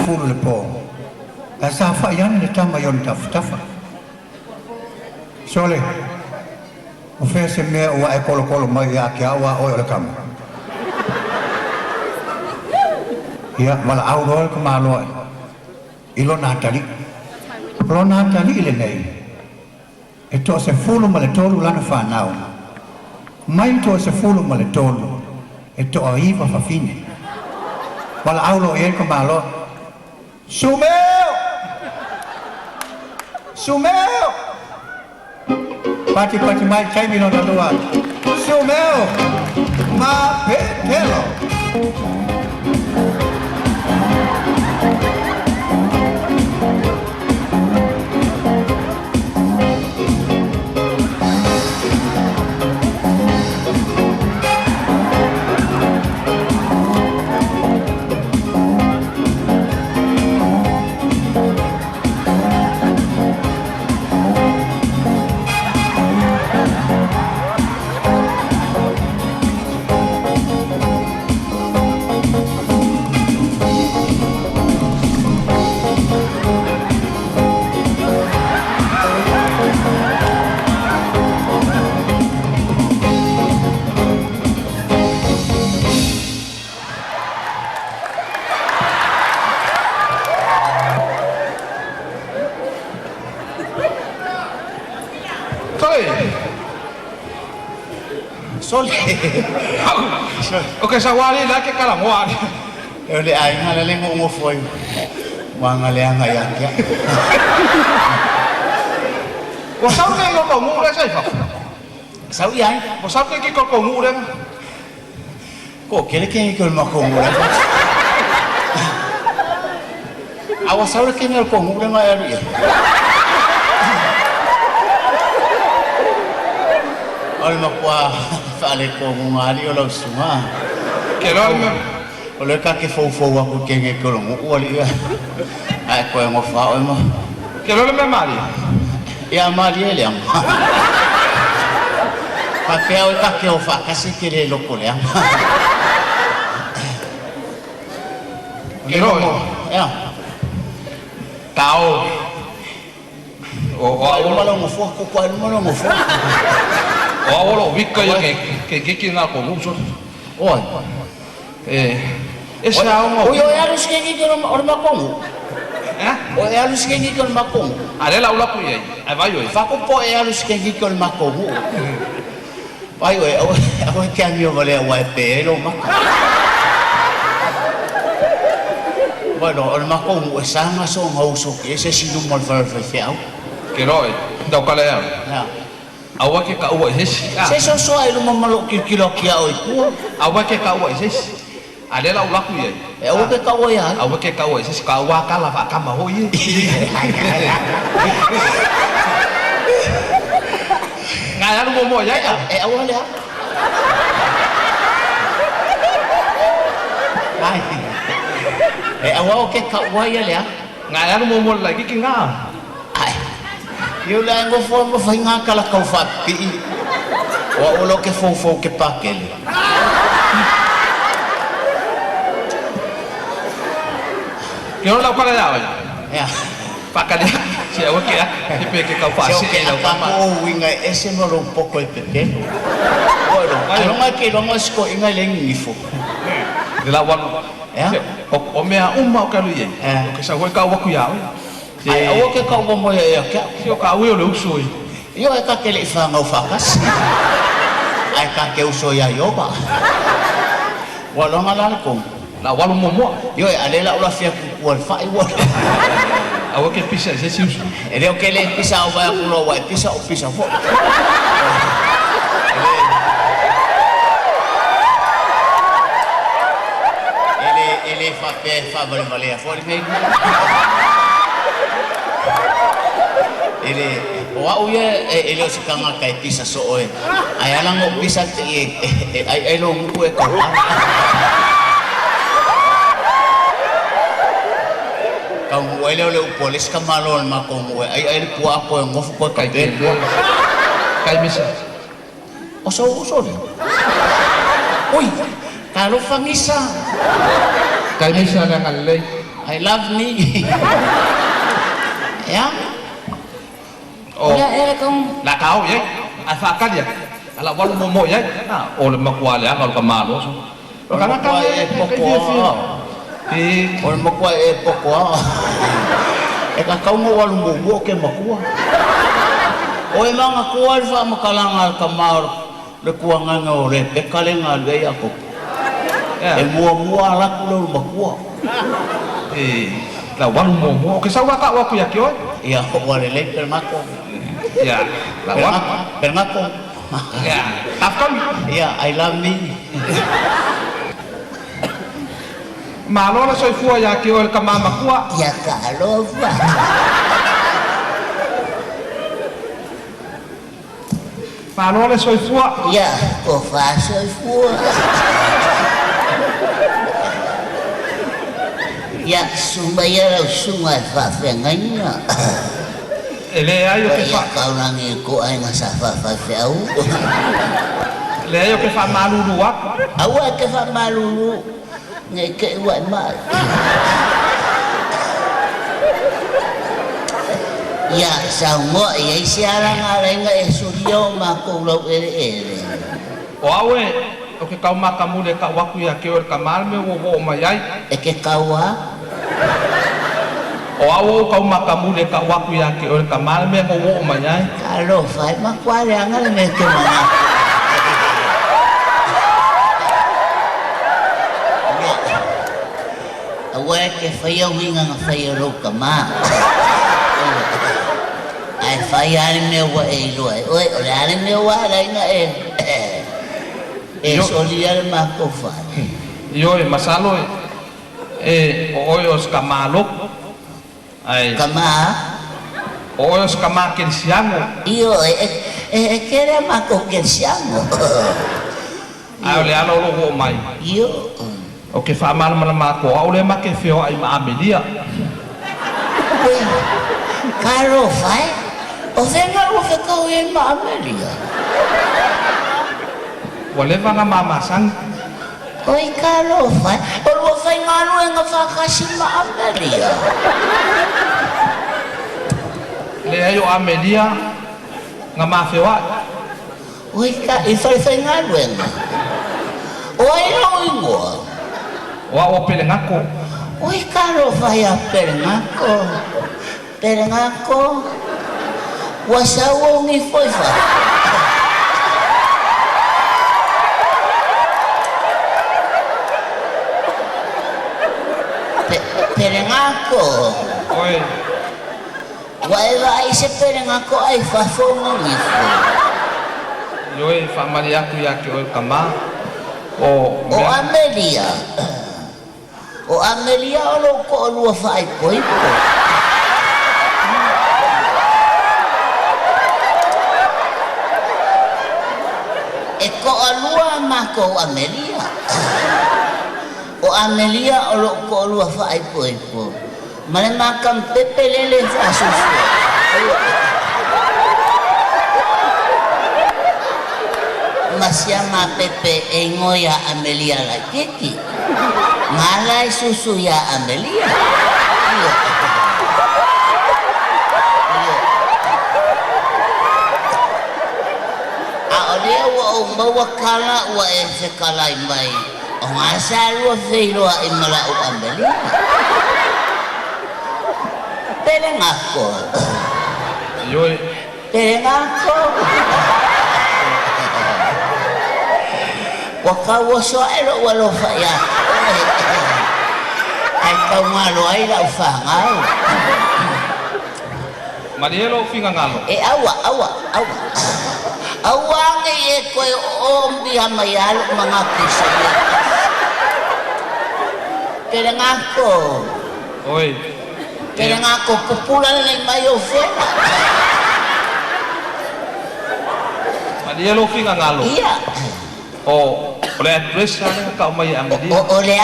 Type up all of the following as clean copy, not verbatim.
Fulu le po. Sa fa yan le tama yon tafa. Sole. O fe se me o ai kolo mai ya kia wa o le kam. Ya mala au ro ko malo. Ilo na tali. Pro na tali le nei. E to se fulu male tolu lana fa nao. Mai to se fulu male tolu. E to aiva fa fine. Mala au ro e ko malo. Sumeo! Sumeo! Pati mai cai mi non da Sumeo! Ma petelo! Okay, sa wali laki ka lang wali. Uli ay ngalaling mo umufoy. Mga leanga yan kaya. Wasau ka yung kongura sa ifa. Sao yan? Wasau ka yung kongura. Ko kile kaya yung makongura. Awasau ka yung kongura nga yan. Ol makwa fale ko ngali o suma. Kero Oleh kaki Fofoga ko kenge ko long wali ya. Ai ko mo fa o mo. Kero le mali. Ya mali ele am. Kaki o fa kasi kile lo ko le am. Kero ya. Tao. O malo mo fo ko malo mo fo. O wika ya que na ko muso. Oi. Esa mo. O yo ya los que ni ko orma ko. O ya los que ni ko orma ko. Ale la ula ku ye. Ai vai oi. Fa ko po ya los que ni ko orma ko. Vai oi, ako que amio vale wa pero ma. Bueno, orma ko esa nga so ngauso que ese sinu mal fa fiao. Kero da kala ya. Ya. Awa ke ka uwa hesi. Se so ai lu mamalo kilo kia oi ku. Awa ke ka uwa hesi. Ale la ula ku ye. E awa ke ka oi ya. Awa ke ka uwa hesi ka wa kala fa kama ho ye. Ngaya lu mo ya. E awa le. Ai. E awa ke ka oi ya le. Ngaya lu mo lagi ki nga. Yo la ngo fo mo fa nga kala ka fa pi. Wa ulo ke fo ke pakele. Kero la kala ya. Ya. Pakale. Si awa ke ipe ke ka fa si la kama. O winga ese no un poco el pequeño. Bueno, ano nga ke lo ngo inga lengi fo. De la wan. Ya. O mea umma ka lu ye. Ke sa ho ka wa ku ya. Ai awa ke ka mo ya ka. Yo ka wi o le usoi. Yo e ka ke le fa nga fakas. Ai ka ke usoi ya yo ba. Wala ngala ko. La walu mo. Yo e ale la ula fia ku wal fa i wal. Awa ke pisa se si usu. E le ke le pisa o ba ku lo wa pisa o pisa fo. Ele fa vale fo me. Ele o ye ele o sikanga kai pisa so oe ai ala ngo pisa ai lo ngu e ka ka ngu le polis ka malon ma ko mo ai po apo ngof ko ka ben kai misa oso ni oi kalau famisa kai misa na ngalay I love me ya ya kong la kau ye afakan ya ala wal mo ye na o le makwale ang ka malo so kana ka Ol makwa pokwa. Ka kau mo wal mo ke makwa. Oi mga kuwal fa makalangal kamar le kuanga ngore pe kalenga le ako. Mua la kulo makwa. La wal mo ke sawa ka wa ku ya kyo. Ya wale le per mako. Ya, la wal per mako. Ya, tafkan. Ya, I love me. Malo na soy fua ya que el kamama kuwa ya kalova malo na soy fua ya o fa soy fua ya sumaya sungai fa fenganya ele ayo que fa kau nangi ko ay nga sa fa feu le ayo que fa malulu wa awa que fa malulu ngay kay wa mal ya samo ay siarang aray nga estudio makulo ere o awe o que kau makamu de ka waku ya que el kamal me wo mayai e que kawa o awo kau makamu de ka waku ya que el kamal me wo mayai kalau fai makwale angal me que mana Awe ke faya winga nga faya ro kama. Ai faya ni me wa e lo ai. Oi, ora ni me wa dai nga soliar ma ko fa. Yo masalo oyos kamalo. Ai. Kama. Oyos kama kensiango. Yo kera ma ko kensiango. Ai le alo lo mai. Yo o que fa mal ma ko o le ma que feo ai Amelia caro fai o venga o que ko e Amelia o le va na mama sang oi caro fai o lo fai ngano nga fa kasi Amelia le ayo Amelia nga ma feo oi ka e fai ngano nga oi no ingo wa o pelengako oi caro vai a pelengako wasawo ngi foi fa pelengako oi vai se pelengako ai fa fongo ngi foi yo e fa maria ku ya que o kama o Amelia o Amelia o lo ko lo fai poi e ko alua ma ko Amelia o Amelia o lo ko lo fai poi po male makam pepelele fa susu Masiama Pepe engoya Amelia la kiki ngalai susu ya Amelia dia wa bawa kala wa sekalai mai o ngasal wa feilo imala u Amelia pelengako yo pelengako wakawa soelo walo faya ai kau ngalo ai la fangau Marielo finga ngalo awa nge ko ombi hamayal mga kisaya pelengako oi pelengako pupulan ni mayo fena Marielo finga ngalo iya o Oleh address sana kau mai Amelia. Oleh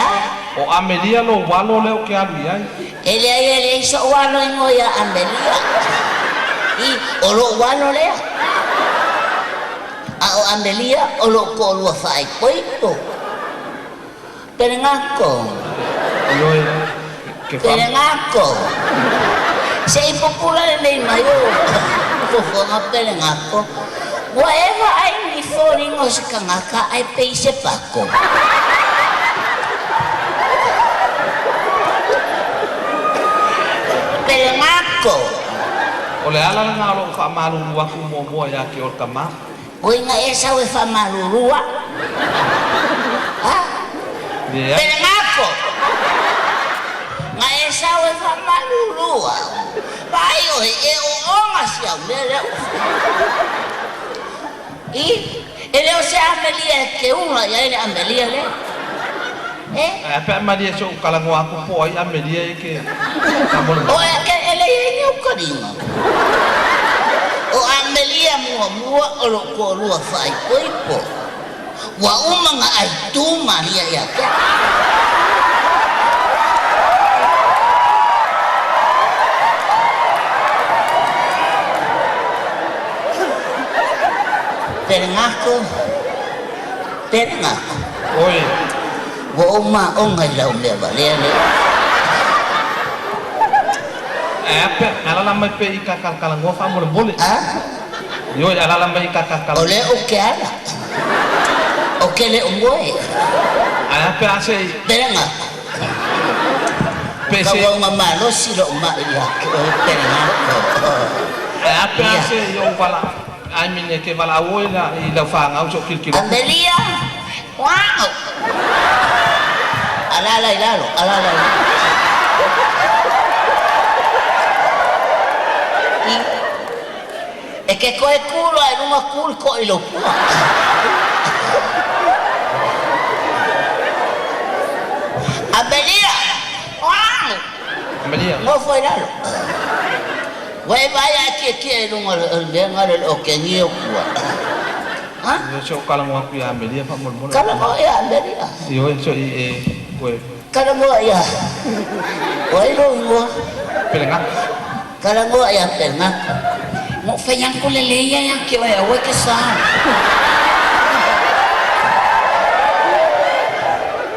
O Amelia lo walo leo ke alu yai. ele iso walo ngo ya Amelia. Olo walo le. O Amelia olo ko lo fai poito. Perengako. Yo ke Perengako. Sei popular nei mayo. Fofoga perengako. Whatever I referring os kangaka I pay se pako. Perengako. Oleh ala ngalo fa malu aku mo ya ke or kama. Oi nga esa we fa malurua. Ha? Dia. Perengako. Nga esa we fa malurua. Pai o o nga sia lele. Ele o se Amelia ke una ya ele Amelia le. Apa Amelia so kalango aku po ai Amelia ke. O ke ele ni o kodinga. O Amelia mua o lo ko lua fai poipo. Wa uma nga ai tu Maria ya ke. Perengako. Oi. Wa uma onga lau me valele. Apa ala lama pe ikakal kalango fa mo boleh. Yo ala lama ikakal kalango. Ole o ke ala. O ke le umoi. Apa ase Perengako. PC. Kau mama lo silo ma ya. Perengako. Apa ase yo wala. I mean ke wala oila I la fa ngau so kilo. Amelia. Wow. Alala ilalo, alala. E che coi culo è una culo coi lo può. Amelia. Wow. Amelia. No fue ilalo. Vai vaya que el venga el okenio kuwa. Ha? Yo so kalango aku ya Amelia fa mo boleh. Kalau mau ya Amelia. Yo so we Kalau mau ya. Wai lo ngo. pelengak. Kalau mau ya tengah. Mau fayang ko leleya yang ke wa ke sa.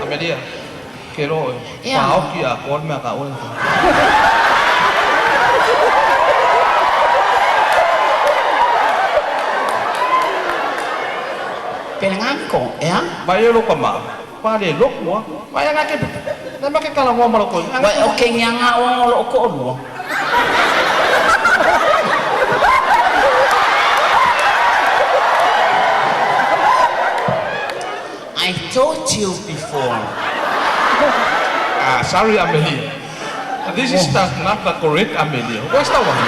Amelia. Kero. Ya. Pao kia kon me ka on. Pelengako, ya? Bayo lo kama. Pa de lo mo. Bayo ngake. Na make kalango mo lo ko. Wai oke nyanga wong lo ko lo. I told you before. Sorry Amelia. This is not the correct Amelia. Where's the one?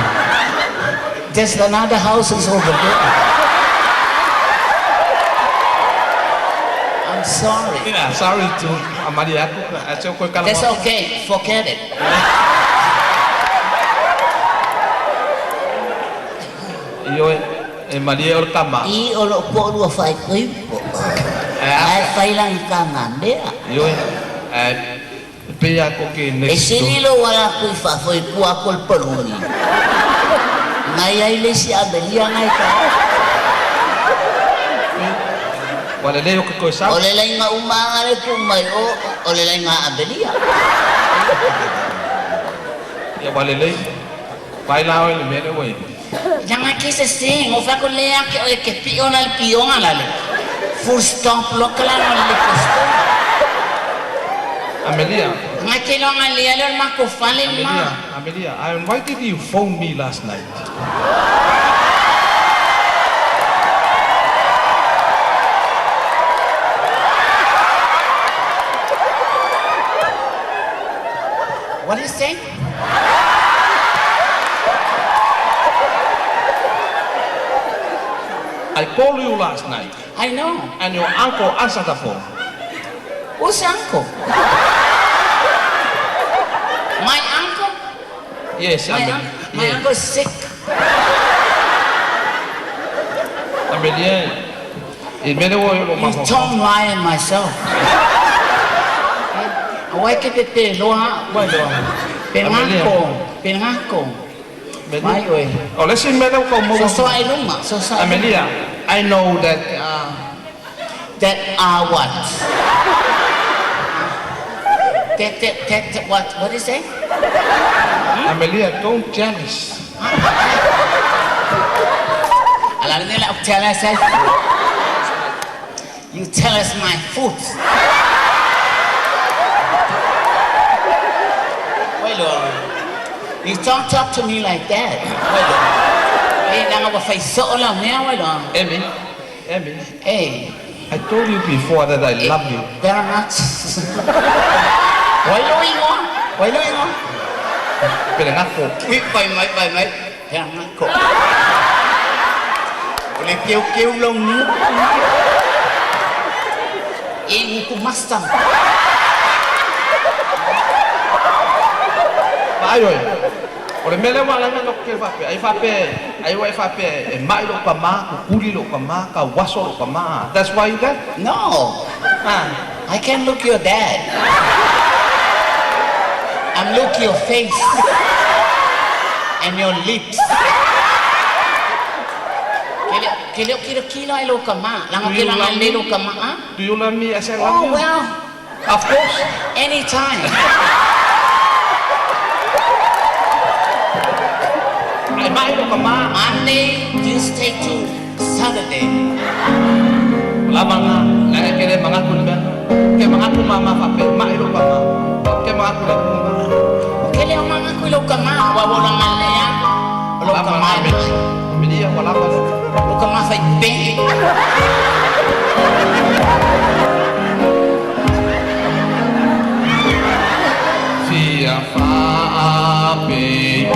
There's another house is over there. I'm sorry. Yeah, sorry to Amelia. Aku kalango. That's okay. Forget it. Yo Amelia or kama. I olo ko lo fai koi po. Ai fai lang kangande. Yo pe ako ke E next. sililo wala ko fa foi ku akol peluni. Ngai ai le si Amelia ngai ka. Wala leo ko sa. Ole lai nga umanga le ku mai o ole lai nga Amelia. Ya wala le. Baila le mere we. Jangan kisah sing, o fa ko le ke pion al pion ala le. Full stop lo kala no le posto. Amelia. Ngai ke lo ngai le le ma ko fale ma. Amelia, I invited you phone me last night. What is saying? I called you last night I know. and your uncle answered the phone. Who's uncle? My uncle? Yes, Amelia. My Yes. uncle's sick. Amelia, mele o lo You don't lie in myself. Why ke te loa wa lo. Pengako. Mai oi. Oh, listen mele ko mo. So ai lunga. So Amelia, I know that what? That what is it? Amelia, don't jealous. You tell us my foot. Wait a you don't talk to me like that. Emmy, Hey. I told you before that I love you. Very much. Why doing on? Pero ngako. Bye. Very much. Oleh kêu lông nước. Em cũng master. Ai rồi. Ore mele wala me lokke fape. Ai wa fape. E mai lo kama, kuri lo kama, ka waso lo kama. That's why you got? No. I can look your dad. I'm look your face and your lips. Kilo ay lo kama. Lang kailangan lo kama. Do you love me as I love you? Oh well. Of course. Anytime. Ay mai lo kama. Monday, Tuesday to Saturday. Wala mga kaya mga kulba. Kaya mga kumama fape. Mai lo kama. Kaya mga kulba. Kaya mga kulo kama. Wala nga na yan. Lo kama. Media wala pa. Lo kama fay bing. Fia fa ape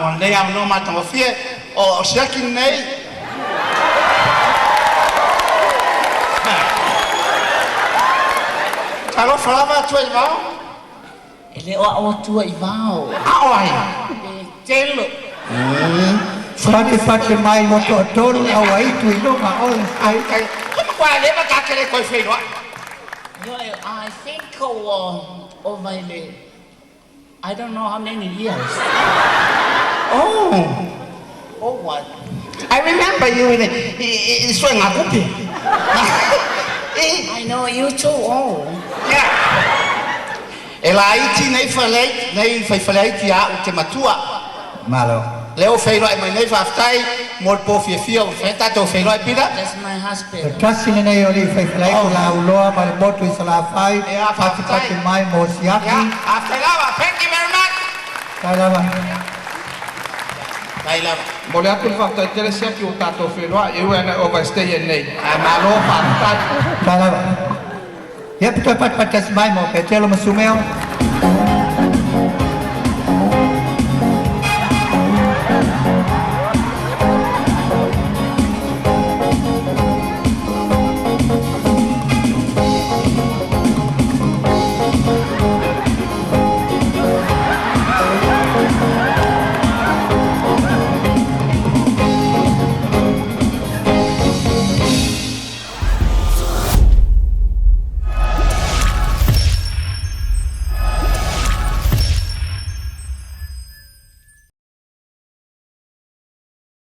Monday I'm no matter of fear or shaking nay. Kalau falava tu ivao. Ele o tu ivao. Ai. Telo. Pati mai mo tolu awai tu ilo ma ole. Como qua le ma cacchere coi fei no? I think of my I don't know how many years. Oh, what? I remember you in swing a cookie. I know you too old. Yeah. Elaiti nei falei tia o te matua. Malo. Leo fei no mai nei faftai mol po fia o feta to fei no pida. That's my husband. Kasi nei oli fai fai ko la uloa ma botu isala fai. Pati mai mo siaki. Yeah, after lava. Thank you very much. Kalava. Baila. Mole atu faftai tere siaki o tato fei no e wana overstay nei. Malo faftai. Kalava. Ya pita pat patas mai mo PETELO SUMEO.